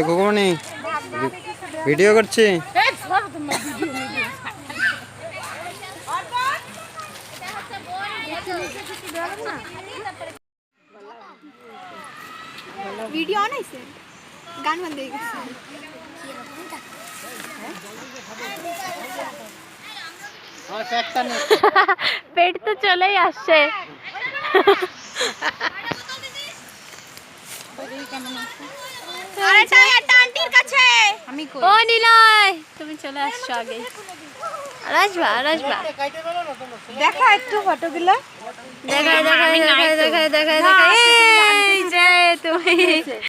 গুগমনি video করছি। Video on হইছে, গান বন্ধ হয়ে গেছে। পেট তো চলেই আসছে। ও নিলয়, তুমি চলে আসছো আগে। আর আসবা, আর আসবা। দেখা একটু ফটোগুলো, দেখাই দেখাই দেখাই দেখাই দেখাই দেখাই। এই যে তুমি